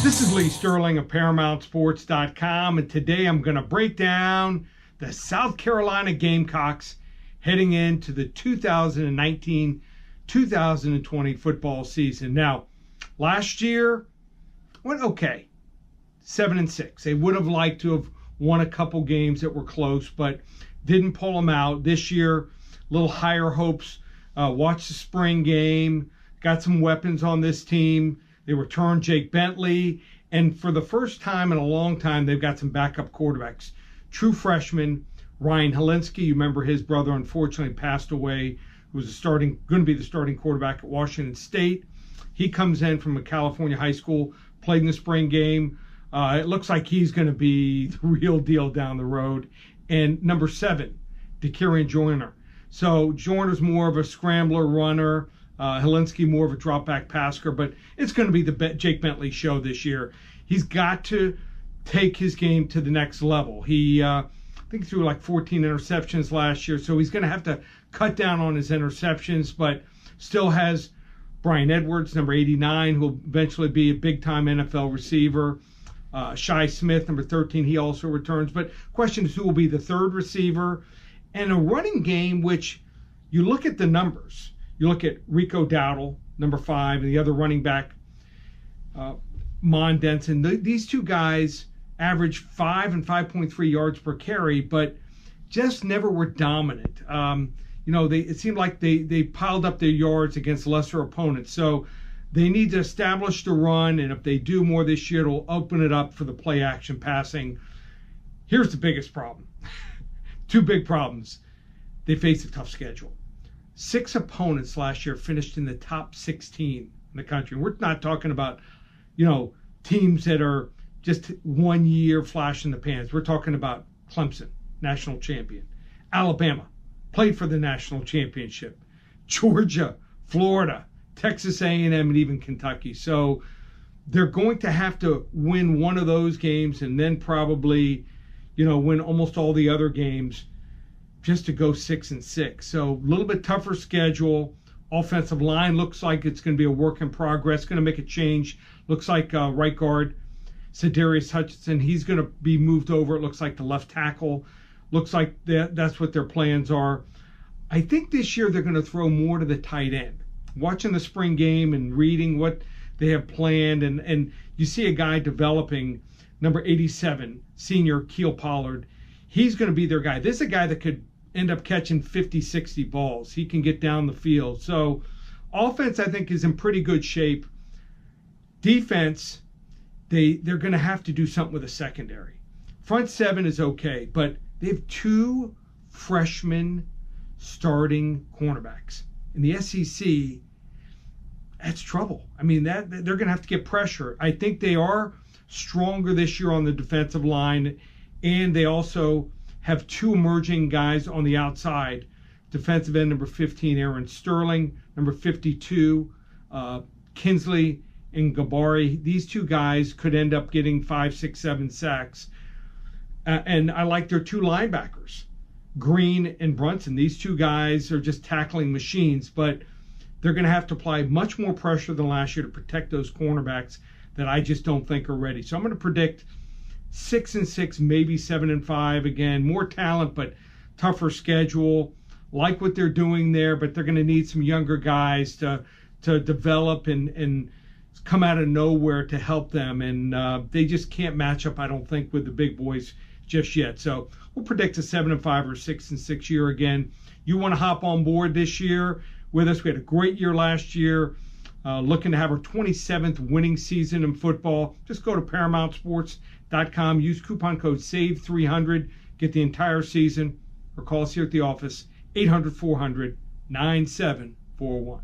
This is Lee Sterling of ParamountSports.com, and today I'm going to break down the South Carolina Gamecocks heading into the 2019-2020 football season. Now, last year went okay, 7-6. They would have liked to have won a couple games that were close, but didn't pull them out. This year, a little higher hopes. Watched the spring game, got some weapons on this team. They returned Jake Bentley, and for the first time in a long time, they've got some backup quarterbacks. True freshman Ryan Helinski, you remember his brother unfortunately passed away, who was going to be the starting quarterback at Washington State. He comes in from a California high school, played in the spring game. It looks like he's going to be the real deal down the road. And number 7, DeKarian Joyner. So Joyner's more of a scrambler runner. Helinski more of a drop-back passer, but it's going to be the Jake Bentley show this year. He's got to take his game to the next level. He, I think, threw like 14 interceptions last year, so he's going to have to cut down on his interceptions, but still has Brian Edwards, number 89, who will eventually be a big-time NFL receiver. Shi Smith, number 13, he also returns. But question is, who will be the third receiver? And a running game, which you look at the numbers. You look at Rico Dowdle, number 5, and the other running back, Mon Denson. These two guys average 5 and 5.3 yards per carry, but just never were dominant. It seemed like they piled up their yards against lesser opponents. So they need to establish the run, and if they do more this year, it'll open it up for the play-action passing. Here's the biggest problem. 2 big problems. They face a tough schedule. 6 opponents last year finished in the top 16 in the country. We're not talking about, teams that are just 1 year flash in the pans. We're talking about Clemson, national champion. Alabama, played for the national championship. Georgia, Florida, Texas A&M, and even Kentucky. So they're going to have to win one of those games and then probably, win almost all the other games just to go 6-6. So a little bit tougher schedule. Offensive line looks like it's going to be a work in progress. Going to make a change. Looks like right guard Sedarius Hutchinson, he's going to be moved over. It looks like the left tackle. Looks like that's what their plans are. I think this year they're going to throw more to the tight end. Watching the spring game and reading what they have planned, and you see a guy developing, number 87, senior Keel Pollard. He's going to be their guy. This is a guy that could end up catching 50, 60 balls. He can get down the field. So offense, I think, is in pretty good shape. Defense, they're going to have to do something with a secondary. Front 7 is okay, but they have 2 freshman starting cornerbacks. In the SEC, that's trouble. I mean, they're going to have to get pressure. I think they are stronger this year on the defensive line, and they also have 2 emerging guys on the outside. Defensive end number 15, Aaron Sterling, number 52, Kinsley and Gabari. These 2 guys could end up getting 5, 6, 7 sacks. And I like their 2 linebackers, Green and Brunson. These 2 guys are just tackling machines, but they're going to have to apply much more pressure than last year to protect those cornerbacks that I just don't think are ready. So I'm going to predict 6-6, maybe 7-5. Again, more talent, but tougher schedule. Like what they're doing there, but they're going to need some younger guys to develop and come out of nowhere to help them. And they just can't match up, I don't think, with the big boys just yet. So we'll predict a 7-5 or 6-6 year again. You want to hop on board this year with us? We had a great year last year. Looking to have our 27th winning season in football. Just go to ParamountSports.com. Use coupon code SAVE300. Get the entire season. Or call us here at the office, 800-400-9741.